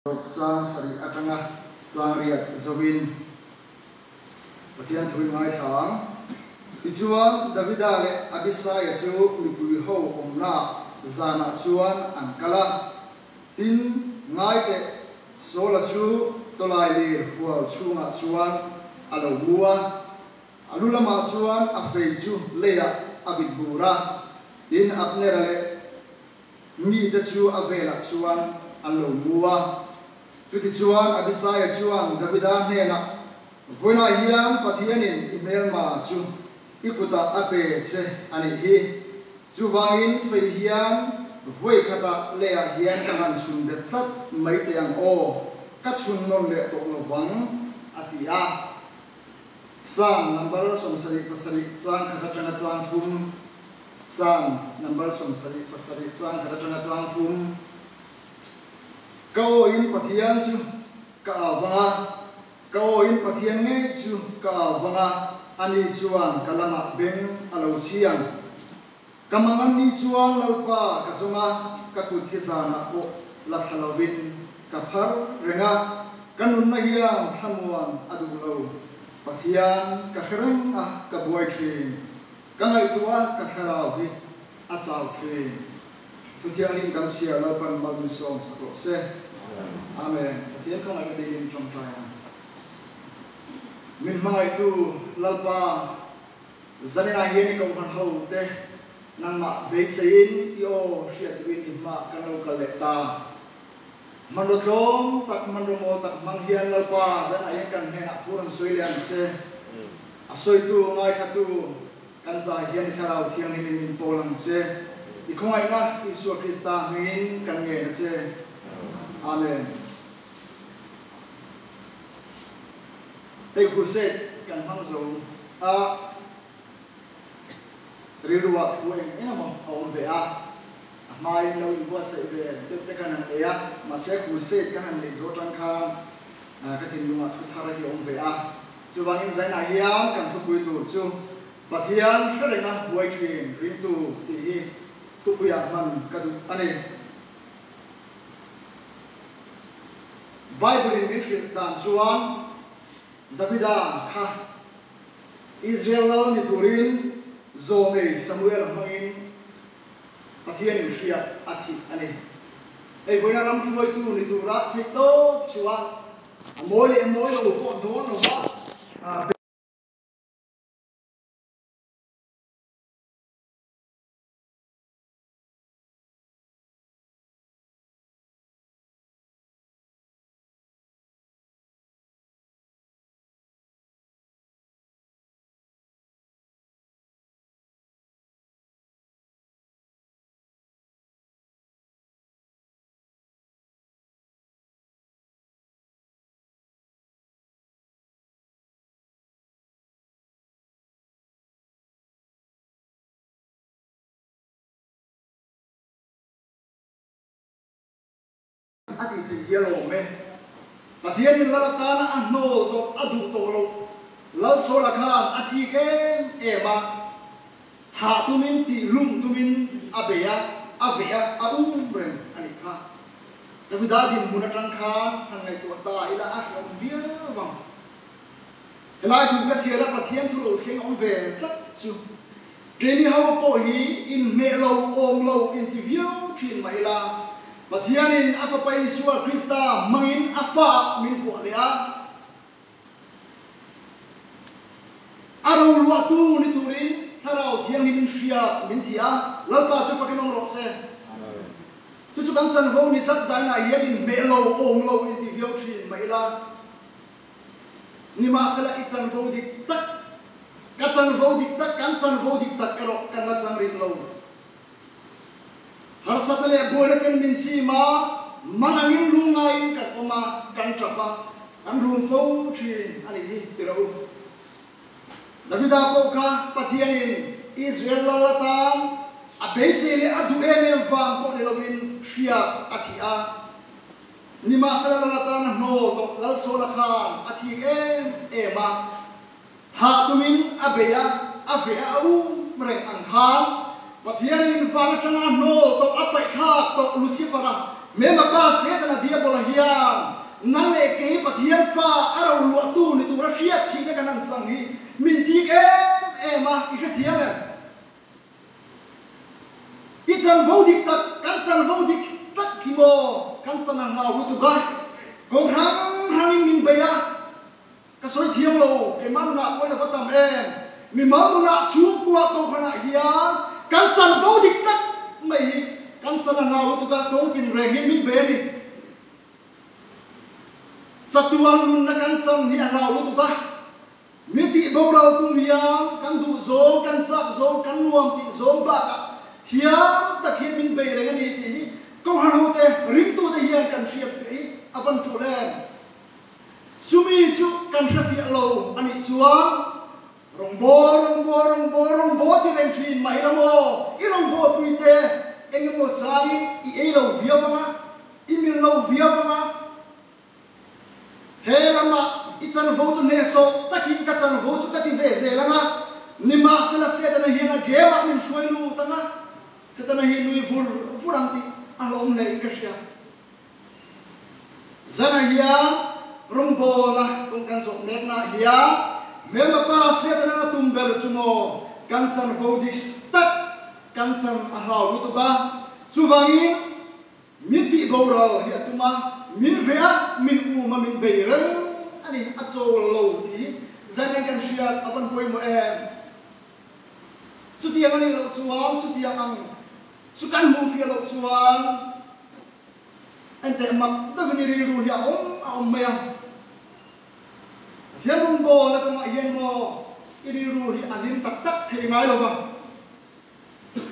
Chang sari atanga chang riat zobin pathian thui ngai thang tichuan Davida le Abisai chu lipui ho omna zana chuan ankala tin ngai te sola chu tolai le hual chunga chuan alo bua alulama chuan afei chu leya abibura tin apnera le mi te chu avela chuan alo bua Chuti chuan Abisai chuan Davida hena voina hiam pathianin email ma chu ikuta ape che ani hi chu wangin fei hiam voi khata lea hian kahan chun de tlat mai te ang o ka chun non le to no wang atia sang number som sari pasari chang khata tanga chang thum sang number som sari pasari chang khata tanga chang thum Kau in pathian chu ka awanga kau in pathian nge chu ka awanga ani chuan kalama beng alo chiang kamangan ni chuan lalpa kasonga kakuthisa po lathalawin kaphar renga kanun na hiam thamuan adulo pathian kakhrang kabuai thin kangai tua kakharau hi achau thin Tuthian in kan sia lapan malmisom sakro se amen Tuthian kan ai din trong trai min mai tu lalpa zanina hian ko han ho te nang ma be sein yo shiat win in ma kan lo kaleta manotrom tak manromo tak manghian lalpa zana hian kan hena thuran soilian se asoi tu ngai thatu kan sa hian tharau thiang hin min polang se Ikhongai na Isu Krista ngin kan nge na che amen Hey crusade kan hangzo riruwa tueng ina mo on ve mai lo iwa se ve te kan an ya ma se crusade kan an le zo tang kha ka tin lunga thu thara ki on ve chu wangin zaina hiam kan thu pui tu chu pathian threnga buai thin rin tu ti hi Tupuya man kadu ane Bible in Israel dan chuan Davida kha Israel ni turin zome Samuel mangin pathian ria athi ane ei voina ram thloi tu ni tu ra thito chuan amoi lo po don no ba ati the hialo me pathian in lalata na anno to adu to lo lal so la khan ati ken ema tha tumin ti lum tumin abeya avea aumbre ani kha Davida din munatang khan hangai to ta ila ahram via wang elai tu ka chiara pathian tu lo kheng on ve tlat chu keni haw po hi in me lo om lo interview thin mai la Pathianin apapai Isua Krista mangin afa min fu lea aro lua tu ni turin tharau thiang ni min sia min thia lalpa chu pakinong ro se chu kan chan ho ni tlat zai na yadin me lo om lo interview thin mai la ni ma sala ki chan ho dik tak ka chan ho dik tak kan chan ho dik tak ero kan la chan rin lo har satale bola ken min si ma manangin lungai ka koma kan trapa kan rum fo thin ani hi tiro Davida ko ka pathianin Israel lalatan abesele adu em wang ko ni lovin shia athia ni ma sala lalatan no to lal so la khan athi ema tha tumin abeya afea u mreng an khan Pathianin wang changa no to apai kha to Lucifer me ma pa se na dia bola hian nang le ke pathian fa aro lu tu ni tu ra hriat thi na kan sang hi min thi em ma i kha thiam em i chan vo dik tak kan chan vo dik tak ki mo kan san na lu tu ga kong hang min be ya ka soi thiam lo ke man na ko na fa tam em mi ma mu na chu kwa to khana hian kan chan vo dik tak mai hi kan san na lu tu ga to tin reng min be ni satuan nun na kan sam ni alaw lu tu ba mi ti bo raw tu hiam kan du zo kan sak zo kan nuam ti zo ba ka hiam ta khi min be reng ni ti ko hanu te ring tu te hian kan siap fi avan tu le sumi chu kan hrafi lo ani chuan rong bo ti reng thin mai la mo I rong bo tu te engemo chang I e lo via ba I min lo via ba he lama I chan vo chu ne so takin ka chan vo chu ka ti ve ze lama ni ma se la se ta na hi na ge ma min shoi lu ta na se ta na hi lui furang ti alom nei ka sia zana hiya rong bo la kong kan so ne na hiya me ma pa se ta na tum bel chu mo kan chan vo di tak kan chan a haw lu tu ba chu wangin mi ti bo ro hi atuma min vea min uma min beireng ani achol lo ti zanen kan shiat avan poi mo em chutia ngani lo chuang chutia ang chukan mu fi lo chuang ante mak da vini ri ru ya om me thian bo la ko ma yen mo iri ru hi alim tak tak thei ngai lo ba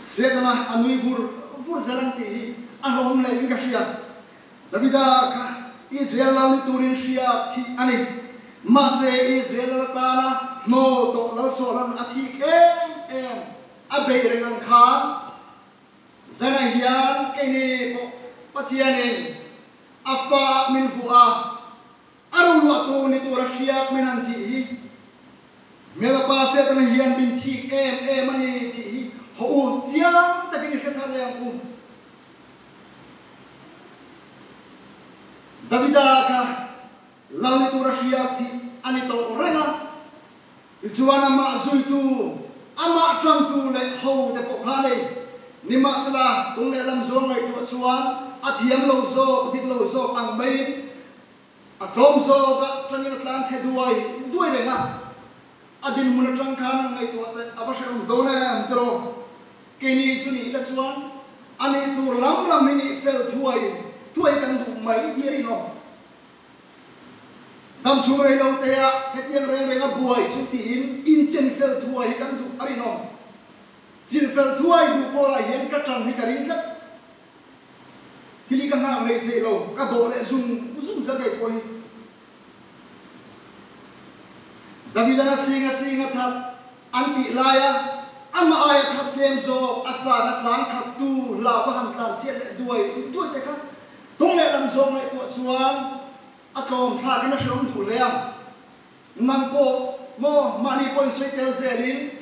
sedama anui vur zalang ti ahom le inga shiat Davida ka Israel la turin shia thi ani ma se Israel ta na mo to la so lan athik em abe rengan khan zana hian ke ni po pathianin afa min fu'a aru wa to ni to rashia min an thi mela pa se ta hian bin thik em ani thi ho chiang ta ki khathar yang ku Davida ka lali tu Rusia ti ani to renga ichuana ma zui tu ama chang tu le ho de po khale ni ma sala tung le lam zo ngai tu chuan athiam lo zo dik lo zo ang mai atom zo ka tangin atlan se duai renga adin mun tang khan ngai tu abasham do na antro kini chuni la chuan ani tu lam mini fel tuai kan du mai yeri no dam chu rei lo te a hetien reng a buai chu ti in chen fel tuai kan du ari no chin fel tuai du ko la yen ka tang ni ka ring tlat kili ka na rei the lo ka bo le zum za dai ko hi Davida singa tha anti laya ama aya thap kem zo asa na sang khat tu la ba han tlan sia le duai te kha tung le lam zo ngai tu chuan atom thla ki na shom thu le nam po mo mani point soi tel zelin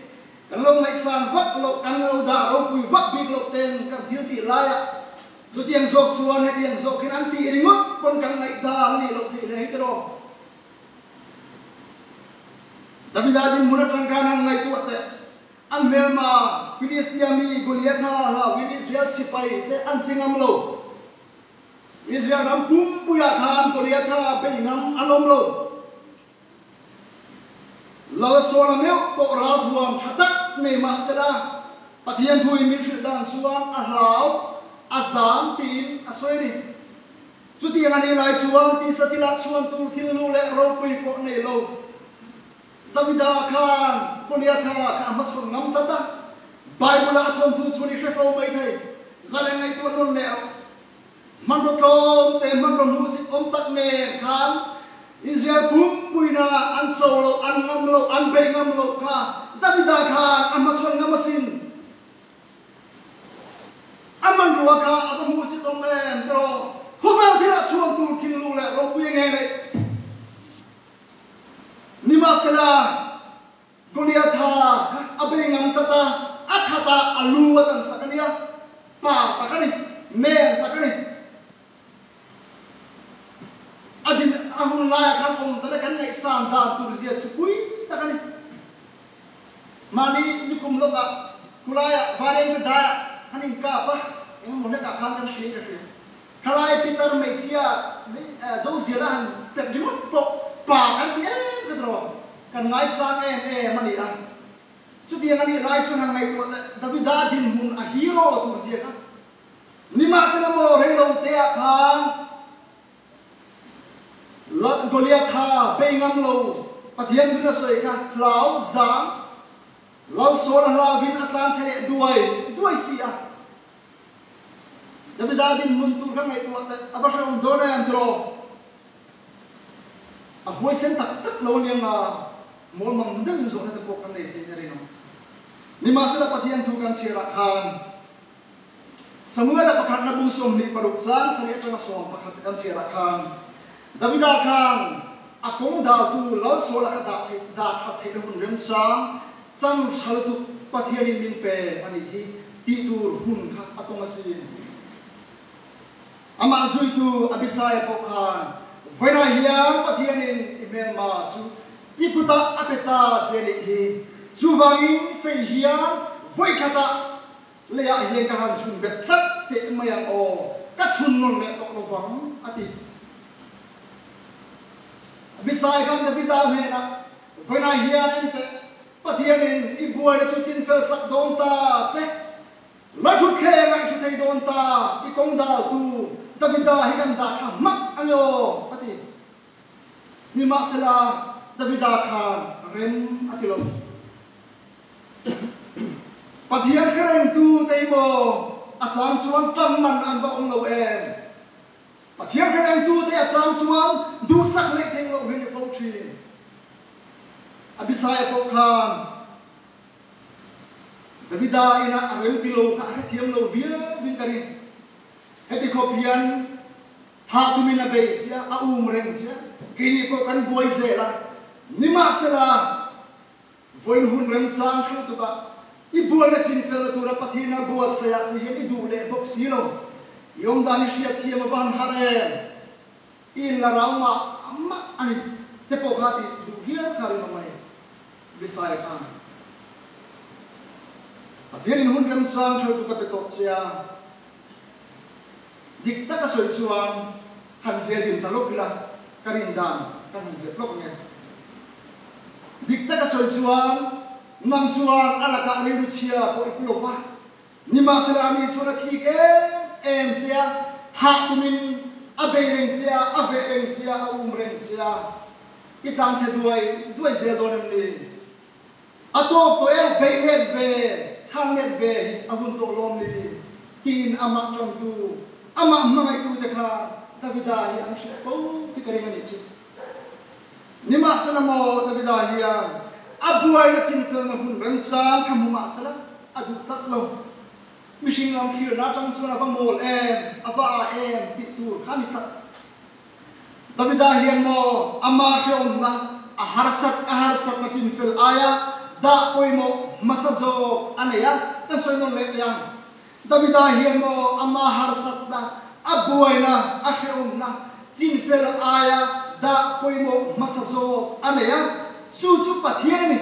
kan long mai san vak lo kan lo da ro pui vak big lo ten kan thil ti la ya zu tiang zok chuan he tiang zok kin an ti ringot kon kan ngai da ni lo ti le hitro Davida din muna tang kan ngai tu te an melma Filistia mi Goliath ha Israel sipai te an singam lo Israel dam puya khan Goliath ha beinam anom lo la sola meu po ra huam thatak ne ma sela pathian thui mi thil dan suan a hlau azam tin asoi ni chuti ngani lai chuan ti satila chuan tu thil lu le ro pui po nei lo Davida khan Goliath ha ka ma chon ngam tata Bible athom thu chuni khefo mai thai zalengai tu non le Mandotong te mandon musik om tak ne khan Israel puina an solo an ngamlo an be ngamlo ka Davida khan amachon ngamasin aman ruwa ka atom musik om em tro khobal thila chuan tu thilu le ro pu nge ne nima sela Goliath abe ngam tata athata alu watan sakania pa takani me takani amun ngaya kan om tada kan ngai san da turzia chukui takani mani nikum loka kulaya varen da hanin ka pa eng mona ka kan kan shi ka shi kalai Peter mechia zo zira han pek dimut po pa kan dia kedro kan ngai sang mani a chu dia ngani rai chu nang ngai to David da din mun a hero turzia ka nima sena mo relo te a khan lot Goliath kha beingam lo pathian duna soi ka lau zang lau so la vin atlan se duai si a David din mun tur kan ngai to abasha um dona am dro a hoi sen tak lo niang a mol mang dang zo na te pok kan nei te ri no ni ma sala pathian tu kan sira khan samua da pakhat na bu som ni paruk sang sare tanga som pakhat kan sira khan David khan akong da tu lo so la da that the hun rem sang sang sal tu pathian in min pe ani hi ti tur hun kha atong asin ama zui tu abisai po khan voina hiam pathian in email ma chu ikuta apeta jeli hi chu wangin fe hiam voi khata leya hian ka han chun bet thak te mayang o ka chun non le tok lo wang ati bisai kan David me na voina hian te pathian in ibuai na chu chin fel sak don ta che la thu khe ngai chu thei don ta I kong da tu David hi kan da tha mak anyo ati ni ma sala David khan rem atilo pathian khreng tu te mo achang chuan tam man an ba ong lo em pathian khreng tu te achang chuan du sak le theng lo hin fo thi abisai po khan David ina arem tilo ka thiam lo vin kari heti khopian tha tumina be chia a reng chia kini ko kan boi ze la nima sela voin hun rem sang thu tu ka I buai na chin fel tu ra pathina bua saya chi hi du le bok si lo yom dani sia thiam van hare in la rauma amma ani te po khati du hian khari no mai bisai khan pathian hun rem sang thu tu ka pe to sia dik ta ka soi chuan han zel din talok la karin dan kan han zel lok ne dik ta ka soi chuan nam chuan alaka ri lu chia ko ipulowa nima serami chura thi em chia ha kumin abeireng chia avereng chia reng chia itang che duai ze donem ni atok to behet be changnet be ahun to lom ni tin ama chon tu ama mangai tu te kha Davida hi ang she fo ti karing ani chi nima sanamo Davida hi abuai na chin fel na hun rem sang kamu ma sala adu tat lo mishing lam khir na tang chuna ba mol ava ti tu khani tat Davida hian mo ama khiom na aharsat na chin fel aya da poimo masazo anaya ta soinon le yang Davida hian mo ama harsat na abuai na akhiom na chin fel aya da poimo masazo anaya Suju pathian ni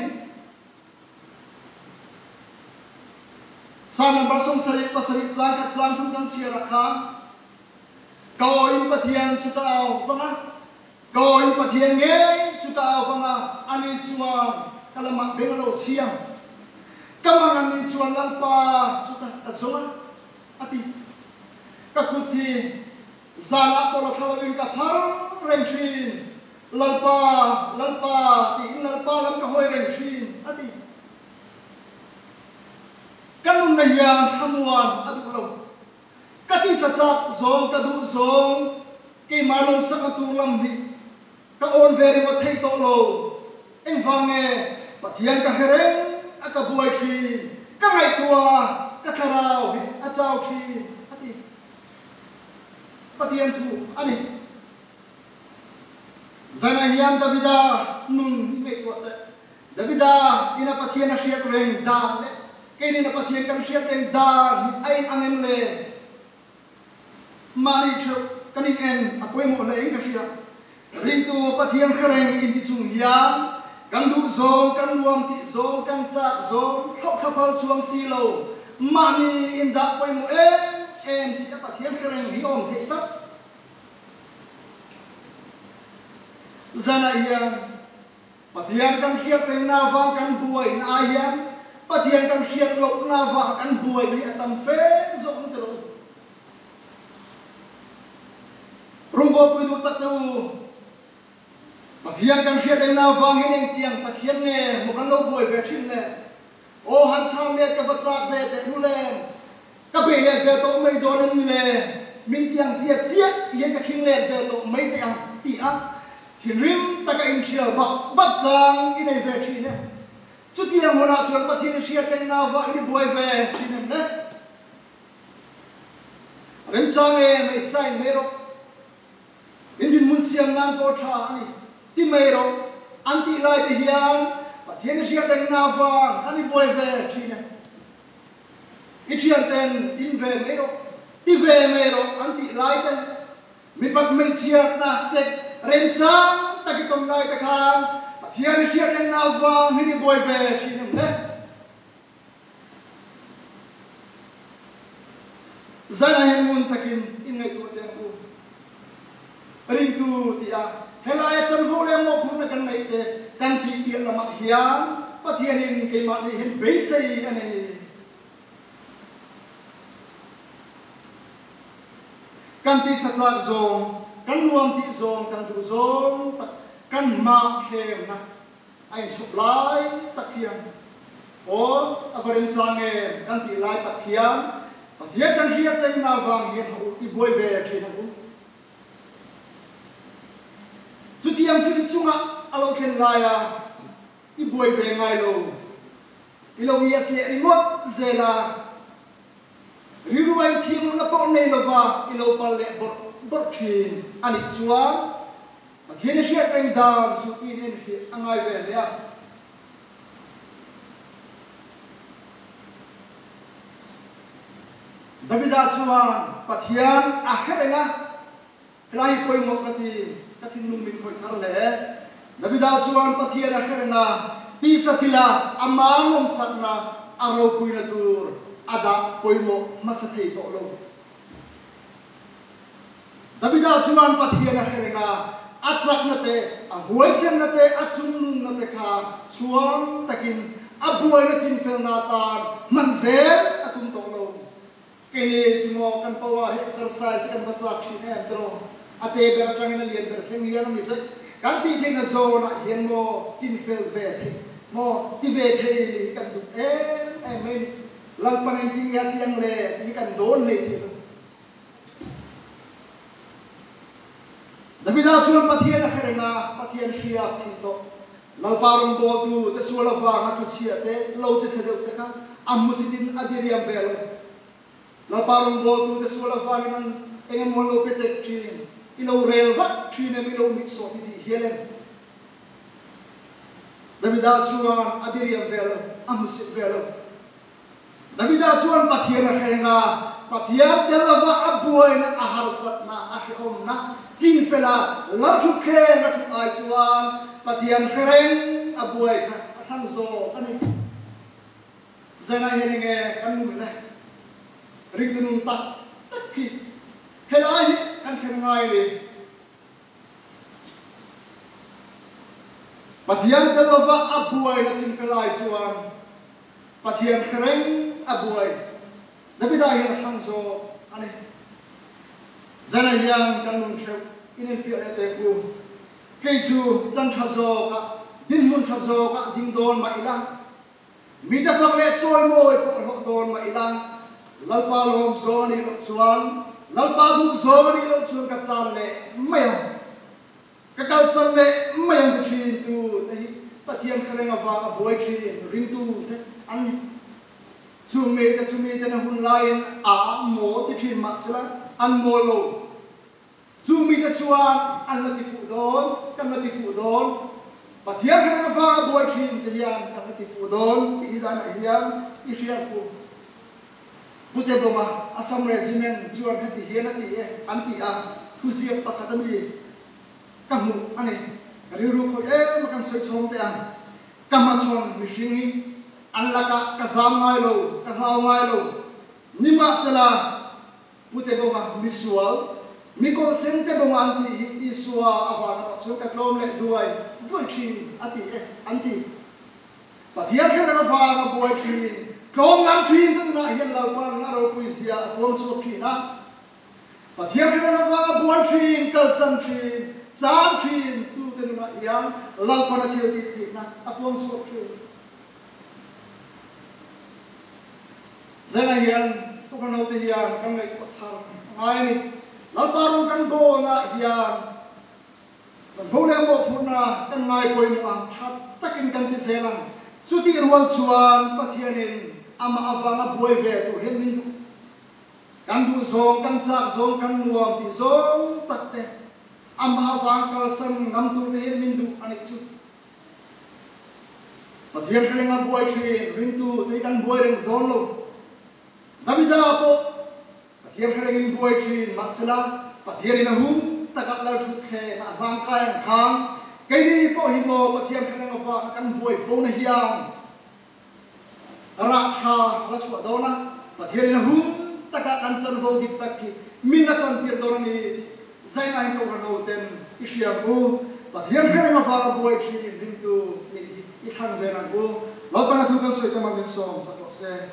sana basong sarit pasarit sangkat sangkun kan siara khan kain pathian sutao fanga kain pathian nge sutao fanga ani chuan kalama bengalo siam kamang ani chuan lampa suta azonga ati kakuti zala polo thawin ka thar rentrin lalpa ti lalpa lam ka hoi reng thin ati kanun na yang hamuan atu lo kati sachak zong kadu zong ke malom sakatu lam bi ka on veri wa thei to lo eng vange pathian ka hereng aka buai thi ka ngai tua ka tharau a chau thi ati pathian thu ani Zana hian Davida nun me ko Davida ina pathian a hriat reng dan le ke ni na pathian kan hriat reng dan ai angem le mani chu kanin en apoi mo le ka hria ring tu pathian khareng in ti chung hiam kan du zong kan luam ti zong kan chak zong thok khapal chuang si lo mani in da poi mu em si pathian khareng hi om the tak zana hiam pathian kan khiat pe na wang kan buai na hiam pathian kan khiat lo na wang kan buai ni atam fe zong tro rumbo pui du tak tu pathian kan khiat pe na wang hin eng tiang pathian ne mo kan lo buai ve thin ne o han cham ne ka bachak ve te nu le ka be le ve to mai do nen le min tiang tia chia yen ka khing le ve to mai te ang ti a thì rim ta cái in chia bắt chang in này về chi nè chút tiền mà nào chuẩn bắt thiên chia cái nào vậy đi buổi về chi nè rim chang em mấy sai mấy rồi in din muốn xem ngang có trả này thì mấy rồi anh ti lại thì hiền bắt thiên chia cái nào vậy anh đi buổi về chi nè ít chia tiền in về mấy rồi đi về mấy rồi anh ti lại thì mình bắt mình chia na sex ren chang ta ki tom lai ta khan pathian hiat en na wang hi boy ve chin ne zana hen mun takin in ngai tu ten ku ring tu ti a helai chan ho le mo phun na kan nei te kan ti ti lama hian pathian in ke ma ni hen be sei ane kan ti sa chak zong kan nuam ti zong kan tu zong kan ma khem na ai chụp lai tak hiam o avarim change kan ti lai tak hiam pathian kan hiat ten na wang hian ho i boi ve thina ku chu tiam chu chunga alo khen lai a i boi ve ngai lo i lo yes le i mot zela riruai thim na po nei lova i lo pal le bot thin ani chuan pathian hiat ren dam su i den fi angai ve le a Davida chuan pathian a kherenga lai poi mo kati nung min khoi thar le Davida chuan pathian a kherenga pi sathila amangom sakna aro puina tur ada poi mo masathei to lo Davida chuan pathian a kherenga achak na te a huaisem na te a chungnung na te kha chuan takin a buai na chin fel na tan manzel atum to lo kele chumo kan pawa exercise kan bachak thi ne tro ate ber tang na lien ber theng hian mi fe kan ti theng na zo na hian mo chin fel ve the mo ti ve the li kan du amen lang panen ting ya tiang le hi kan don le thi Davida chuan pathian a kherenga pathian hria thi to lalparum bol tu te suala wa ma tu chia te lo che se de te kha amusidin adiriam velo lalparum bol tu te suala wa nan engem mo lo pete thin i lo rel va thin em i lo mi so ti hielen Davida chuan adiriam velo amusid velo Davida chuan pathian a kherenga pathian telava abuai na aharsat na ahom na chin fela la thu khe na thu ai chuan pathian khereng abuai kha athang zo ani zana heringe kan mu ne ringtunung tak ki helai kan khengai le pathian telava abuai na chin fela chuan pathian khereng abuai Davida hian athang zo ani zana hian kan nun theu inen fi ate ku kei chu chan tha zo ka din mun tha zo ka ding don ma ila mi ta phak le choi moi po ho don ma ila lalpa lom zo ni lo chuan lalpa bu zo ni lo chuan ka chan le mayam ka kal san le mayam ka thin tu te pathian kharenga wa boy thin ring tu te an chume te na hun lain a mo ti thin ma sala an mo lo chumi te chuan an la ti fu don kan la ti fu don pathian kharenga wa boy thin te hian kan la ti fu don ti zan a hian i hian ku pute boma asam regiment chuan hati hian ati an ti a thu siat pakhat ani kamu ani riru ko makan soi chom te an kamachon mishingi anlaka kazamai lo kahawai lo nima sala pute boma misual mikol sente boma anti isua awana so katlom le duai thin ati anti pathian khana fa boy thin kong ngam thin tan na hian lau pan na ro puisia pom so thina pathian khana fa boy thin kalsam thin sam thin tu tan na yang lau pan thil ti na apom so thin zana hian to kan autte hian kan ngai ko thar ngai ni lau paru kan go na hian san phole mo phuna kan ngai poi mo ang that takin kan ti selang chuti rual chuan pathianin ama awanga boi ve tu hen min tu kan du zong kan chak zong kan nuam ti zong tatte ama awang kal sam ngam tu te hen min tu ani chu pathian krenga boi thrin rin tu te kan boi reng don lo Davida po pathian krenga boi thrin maksala pathian na hum takat la thu khe na awang kai khang cái đi có hình mô và thiên khả năng phá căn buổi phố này hiang rạc thà là sủa đó na và thiên là húm tất cả căn chân vô kịp tất kỳ mình là chân tiền đó này dây này câu hà nội tên Israel u và thiên khả năng phá buổi chỉ linh tu ít hàng dây này u lót ban thu căn sợi tâm mình sòng sắc lọ xe